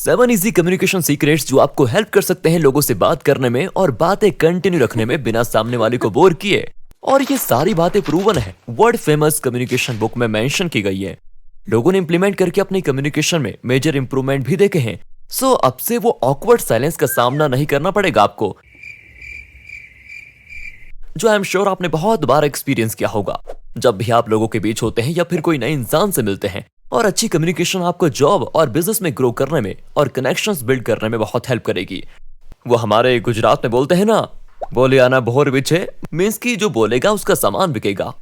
7 easy communication secrets जो आपको help कर सकते हैं लोगों से बात करने में और बातें कंटिन्यू रखने में बिना सामने वाले को बोर किए। और ये सारी बातें प्रूवन है, वर्ल्ड फेमस कम्युनिकेशन बुक में मेंशन की गई है। लोगों ने इंप्लीमेंट करके अपनी कम्युनिकेशन में मेजर इंप्रूवमेंट भी देखे हैं। सो अब से वो ऑकवर्ड साइलेंस का सामना नहीं करना पड़ेगा आपको, जो आई एम श्योर आपने बहुत बार एक्सपीरियंस किया होगा जब भी आप लोगों के बीच होते हैं या फिर कोई नए इंसान से मिलते हैं। और अच्छी कम्युनिकेशन आपको जॉब और बिजनेस में ग्रो करने में और कनेक्शंस बिल्ड करने में बहुत हेल्प करेगी। वो हमारे गुजरात में बोलते हैं ना, बोले आना भोर बिछे, मीन्स की जो बोलेगा उसका सामान बिकेगा।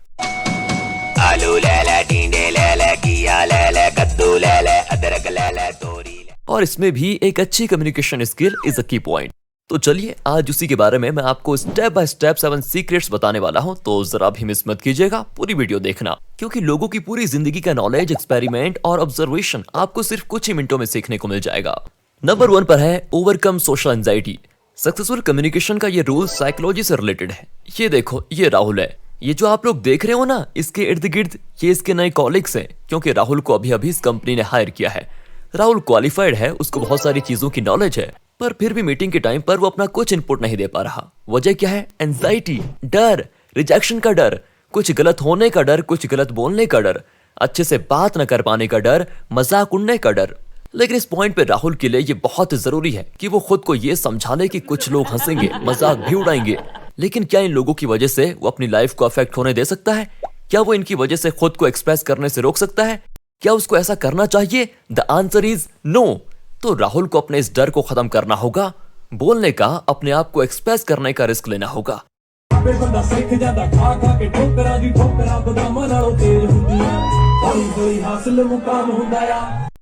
आलू ले ले, टिंडे ले ले, किया ले ले, कद्दू ले ले, अदरक ले ले, तोरी ले। और इसमें भी एक अच्छी कम्युनिकेशन स्किल इज अ की पॉइंट। तो चलिए आज उसी के बारे में मैं आपको स्टेप बाय स्टेप 7 सीक्रेट्स बताने वाला हूं, तो जरा भी मिस मत कीजिएगा, पूरी वीडियो देखना, क्योंकि लोगों की पूरी जिंदगी का नॉलेज, एक्सपेरिमेंट और ऑब्जर्वेशन आपको सिर्फ कुछ ही मिनटों में सीखने को मिल जाएगा। नंबर 1 पर है overcome social anxiety. Successful communication का ये रूल साइकोलॉजी से रिलेटेड है। ये देखो, ये राहुल है, ये जो आप लोग देख रहे हो ना, इसके इर्द गिर्द ये इसके नए कॉलिग्स हैं, क्योंकि राहुल को अभी अभी इस कंपनी ने हायर किया है। राहुल क्वालिफाइड है, उसको बहुत सारी चीजों की नॉलेज है, पर फिर भी मीटिंग के टाइम पर वो अपना कुछ इनपुट नहीं दे पा रहा। वजह क्या है? एंजाइटी, डर, रिजेक्शन का डर, कुछ गलत होने का डर, कुछ गलत बोलने का डर, अच्छे से बात न कर पाने का डर, मजाक उड़ने का डर। लेकिन इस पॉइंट पे राहुल के लिए ये बहुत जरूरी है कि वो खुद को ये समझा ले कि कुछ लोग हंसेंगे, मजाक भी उड़ाएंगे, लेकिन क्या इन लोगों की वजह से वो अपनी लाइफ को अफेक्ट होने दे सकता है? क्या वो इनकी वजह से खुद को एक्सप्रेस करने से रोक सकता है? क्या उसको ऐसा करना चाहिए? The answer is no. तो राहुल को अपने इस डर को खत्म करना होगा, बोलने का, अपने आप को एक्सप्रेस करने का रिस्क लेना होगा।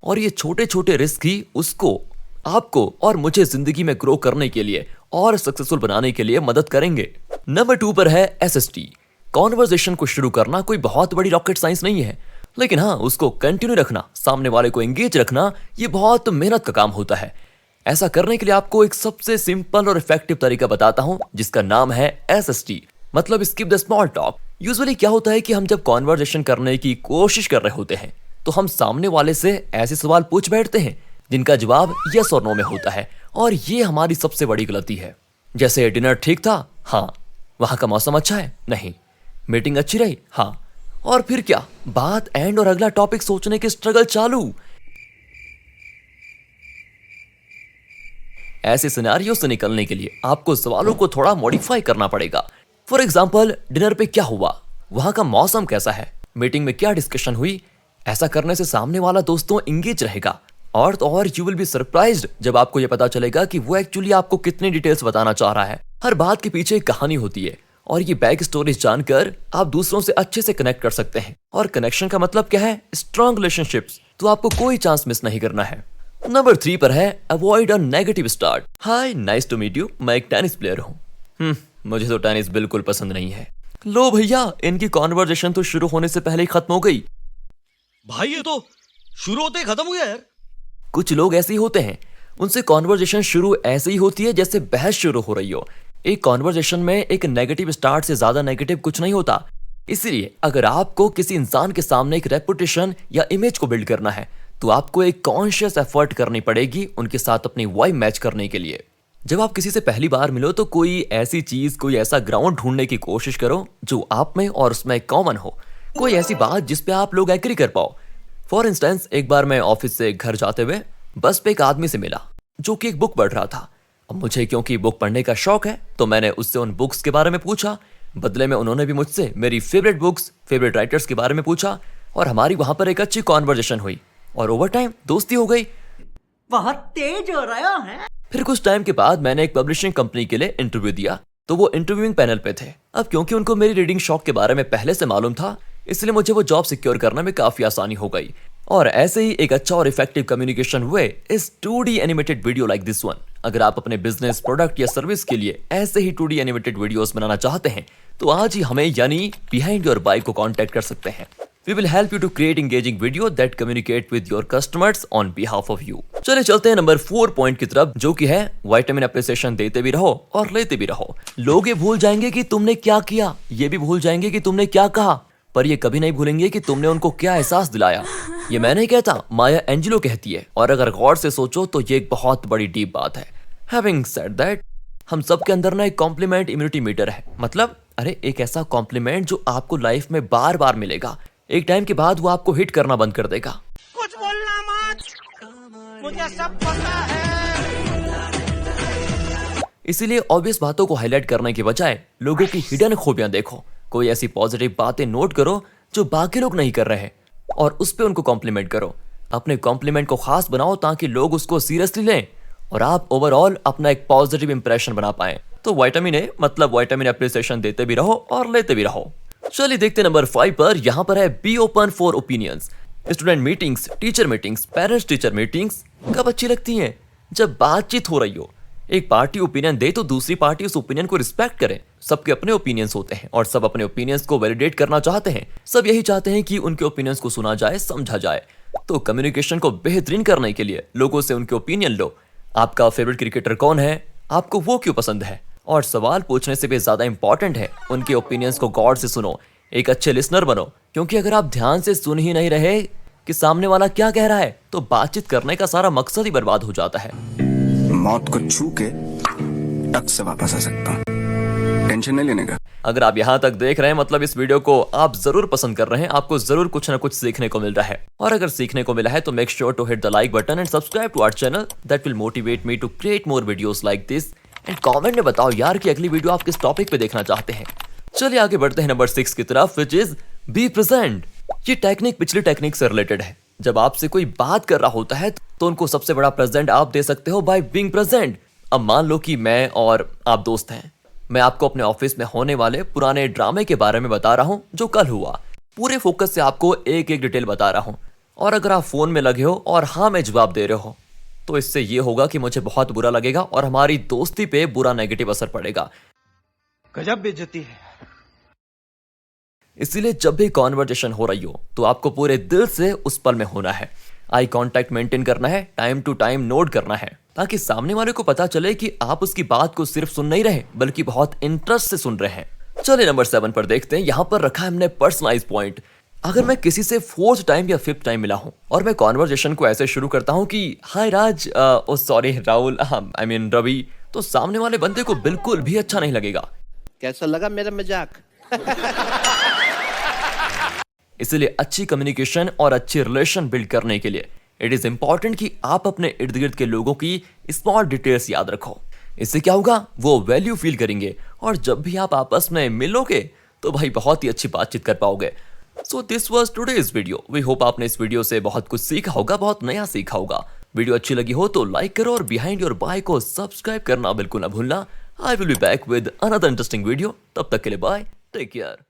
और ये छोटे छोटे रिस्क ही उसको, आपको और मुझे जिंदगी में ग्रो करने के लिए और सक्सेसफुल बनाने के लिए मदद करेंगे। नंबर 2 पर है SST। कॉन्वर्सेशन को शुरू करना कोई बहुत बड़ी रॉकेट साइंस नहीं है, लेकिन हाँ, उसको कंटिन्यू रखना, सामने वाले को एंगेज रखना, ये बहुत मेहनत का काम होता है। ऐसा करने के लिए आपको एक सबसे सिंपल और इफेक्टिव तरीका बताता हूं, जिसका नाम है SST, मतलब skip the small talk. Usually क्या होता है कि हम जब कॉन्वर्सेशन करने की कोशिश कर रहे होते हैं तो हम सामने वाले से ऐसे सवाल पूछ बैठते हैं जिनका जवाब यस और नो में होता है, और ये हमारी सबसे बड़ी गलती है। जैसे डिनर ठीक था? हाँ। वहां का मौसम अच्छा है? नहीं। मीटिंग अच्छी रही? हाँ। और फिर क्या? बात एंड और अगला टॉपिक सोचने की स्ट्रगल चालू। ऐसे सिनेरियो से निकलने के लिए आपको सवालों को थोड़ा मॉडिफाई करना पड़ेगा। फॉर एग्जाम्पल, डिनर पे क्या हुआ? वहां का मौसम कैसा है? मीटिंग में क्या डिस्कशन हुई? ऐसा करने से सामने वाला दोस्तों इंगेज रहेगा, और तो और यू विल बी सरप्राइज्ड जब आपको यह पता चलेगा कि वो एक्चुअली आपको कितनी डिटेल्स बताना चाह रहा है। हर बात के पीछे एक कहानी होती है, और ये बैक स्टोरीज जानकर आप दूसरों से अच्छे से कनेक्ट कर सकते हैं। और कनेक्शन का मतलब क्या है? Strong relationships. तो आपको कोई चांस मिस नहीं करना है। नंबर 3 पर है avoid a negative start. Hi, nice to meet you, मैं एक टेनिस प्लेयर हूँ। मुझे तो टेनिस बिल्कुल पसंद नहीं है। लो भैया, इनकी कॉन्वर्सेशन तो शुरू होने से पहले ही खत्म हो गई। भाई ये तो शुरू होते ही खत्म हो गया यार। कुछ लोग ऐसे ही होते हैं, उनसे कॉन्वर्सेशन शुरू ऐसे ही होती है जैसे बहस शुरू हो रही हो। एक कॉन्वर्सेशन में एक नेगेटिव स्टार्ट से ज्यादा नेगेटिव कुछ नहीं होता। इसलिए अगर आपको किसी इंसान के सामने एक रेपुटेशन या इमेज को बिल्ड करना है तो आपको एक कॉन्शियस एफर्ट करनी पड़ेगी उनके साथ अपनी वाइब मैच करने के लिए। जब आप किसी से पहली बार मिलो तो कोई ऐसी चीज, कोई ऐसा ग्राउंड ढूंढने की कोशिश करो जो आप में और उसमें कॉमन हो, कोई ऐसी बात जिस पे आप लोग एग्री कर पाओ। फॉर इंस्टेंस, एक बार मैं ऑफिस से घर जाते हुए बस पे एक आदमी से मिला जो कि एक बुक पढ़ रहा था। अब मुझे क्योंकि बुक पढ़ने का शौक है तो मैंने उससे उन बुक्स के बारे में पूछा। बदले में उन्होंने भी मुझसे मेरी फेवरेट बुक्स, फेवरेट राइटर्स के बारे में पूछा, और हमारी वहां पर एक अच्छी कॉन्वर्सेशन हुई और ओवर टाइम दोस्ती हो गई। बहुत तेज हो रहा है। फिर कुछ टाइम के बाद मैंने एक पब्लिशिंग कंपनी के लिए इंटरव्यू दिया, तो वो इंटरव्यूइंग पैनल पे थे। अब क्योंकि उनको मेरी रीडिंग शौक के बारे में पहले से मालूम था, इसलिए मुझे वो जॉब सिक्योर करने में काफी आसानी हो गई। और ऐसे ही एक अच्छा और इफेक्टिव कम्युनिकेशन वे इस 2D animated video like this one. अगर आप अपने बिजनेस, प्रोडक्ट या सर्विस के लिए ऐसे ही 2D एनिमेटेड वीडियोस बनाना चाहते हैं तो आज ही हमें यानी बिहाइंड योर बाइक को कांटेक्ट कर सकते हैं। We will help you to create engaging video that communicate with your customers on behalf of you। चले चलते हैं नंबर 4 पॉइंट की तरफ, जो कि है विटामिन अप्रिसिएशन देते भी रहो और लेते भी रहो। लोग ये भूल जाएंगे कि तुमने क्या किया, ये भी भूल जाएंगे कि तुमने क्या कहा, पर ये कभी नहीं भूलेंगे कि तुमने उनको क्या एहसास दिलाया। ये मैं नहीं कहता, माया एंजेलो कहती है, और अगर गौर से सोचो तो ये एक बहुत बड़ी डीप बात है। हैविंग सेड दैट, हम सबके अंदर ना एक कॉम्प्लीमेंट इम्यूनिटी मीटर है। मतलब अरे एक ऐसा कॉम्प्लीमेंट जो आपको लाइफ में बार बार मिलेगा, एक टाइम के बाद वो आपको हिट करना बंद कर देगा। कुछ बोलना मत, मुझे सब पता है। इसीलिए ऑब्वियस बातों को हाईलाइट करने के बजाय लोगों की हिडन खूबियां देखो। कोई ऐसी पॉजिटिव बातें नोट करो जो बाकी लोग नहीं कर रहे हैं और उस पे उनको कॉम्प्लीमेंट करो। अपने कॉम्प्लीमेंट को खास बनाओ ताकि लोग उसको सीरियसली लें और आप ओवरऑल अपना एक पॉजिटिव इंप्रेशन बना पाएं। तो विटामिन ए मतलब विटामिन एप्रिसिएशन देते भी रहो और लेते भी रहो। चलिए देखते नंबर 5 पर। यहाँ पर है be open for opinions. Student meetings, teacher meetings, parents teacher meetings कब अच्छी लगती हैं? जब बातचीत हो रही हो। एक पार्टी ओपिनियन दे तो दूसरी पार्टी उस ओपिनियन को रिस्पेक्ट करे। सबके अपने ओपिनियंस होते हैं और सब अपने ओपिनियंस को वैलिडेट करना चाहते हैं। सब यही चाहते हैं कि उनके ओपिनियंस को सुना जाए, समझा जाए। तो कम्युनिकेशन को बेहतरीन करने के लिए लोगों से उनके ओपिनियन लो। आपका फेवरेट क्रिकेटर कौन है? आपको वो क्यों पसंद है? और सवाल पूछने से भी ज्यादा इंपॉर्टेंट है, उनके ओपिनियंस को गौर से सुनो। एक अच्छे लिसनर बनो, क्योंकि अगर आप ध्यान से सुन ही नहीं रहे कि सामने वाला क्या कह रहा है तो बातचीत करने का सारा मकसद ही बर्बाद हो जाता है। मौत को छू के टक से वापस आ सकता हूँ, टेंशन नहीं लेने का। अगर आप यहाँ तक देख रहे हैं मतलब इस वीडियो को आप जरूर पसंद कर रहे हैं, आपको जरूर कुछ ना कुछ सीखने को मिल रहा है। और अगर सीखने को मिला है तो make sure to hit the like button and subscribe to our channel. That will motivate me to create more videos like this. And comment में बताओ यार कि अगली वीडियो आप किस टॉपिक पे देखना चाहते हैं। चलिए आगे बढ़ते हैं नंबर 6 की तरफ, विच इज बी प्रेजेंट। ये टेक्निक पिछली टेक्निक से रिलेटेड है। जब आपसे कोई बात कर रहा होता है तो उनको सबसे बड़ा प्रेजेंट आप दे सकते हो बाय बीइंग प्रेजेंट। अब मान लो कि मैं और आप दोस्त हैं। मैं आपको अपने ऑफिस में होने वाले पुराने ड्रामे के बारे में बता रहा हूं जो कल हुआ। पूरे फोकस से आपको एक एक डिटेल बता रहा हूं। और अगर आप फोन में लगे हो और हाँ में जवाब दे रहे हो तो इससे ये होगा कि मुझे बहुत बुरा लगेगा और हमारी दोस्ती पे बुरा नेगेटिव असर पड़ेगा। गजब बेइज्जती है। इसीलिए जब भी कॉन्वर्जेशन हो रही हो तो आपको पूरे दिल से उस पल में होना है। आई कांटेक्ट मेंटेन करना है, टाइम टू टाइम नोट करना है, ताकि सामने वाले को पता चले कि आप उसकी बात को सिर्फ सुन नहीं रहे बल्कि बहुत इंटरेस्ट से सुन रहे हैं। चलिए नंबर 7 पर देखते हैं। यहाँ पर रखा है हमने पर्सनलाइज पॉइंट। अगर मैं किसी से 4th टाइम या 5th टाइम मिला हूँ और मैं कॉन्वर्जेशन को ऐसे शुरू करता हूँ कि hi Raj, oh sorry Rahul, I mean Ravi, तो सामने वाले बंदे को बिल्कुल भी अच्छा नहीं लगेगा। कैसा लगा मेरा मजाक? इसलिए अच्छी कम्युनिकेशन और अच्छी रिलेशन बिल्ड करने के लिए इट इज इंपॉर्टेंट कि आप अपने इर्द गिर्द के लोगों की स्मॉल डिटेल्स याद रखो। इससे क्या होगा, वो वैल्यू फील करेंगे और जब भी आप आपस में मिलोगे तो भाई बहुत ही अच्छी बातचीत कर पाओगे। So this was today's video. We hope आपने इस वीडियो से बहुत कुछ सीखा होगा, बहुत नया सीखा होगा। वीडियो अच्छी लगी हो तो लाइक करो और बिहाइंड योर बाय को सब्सक्राइब करना बिल्कुल ना भूलना। I will be back with another interesting video. तब तक के लिए बाय, टेक केयर।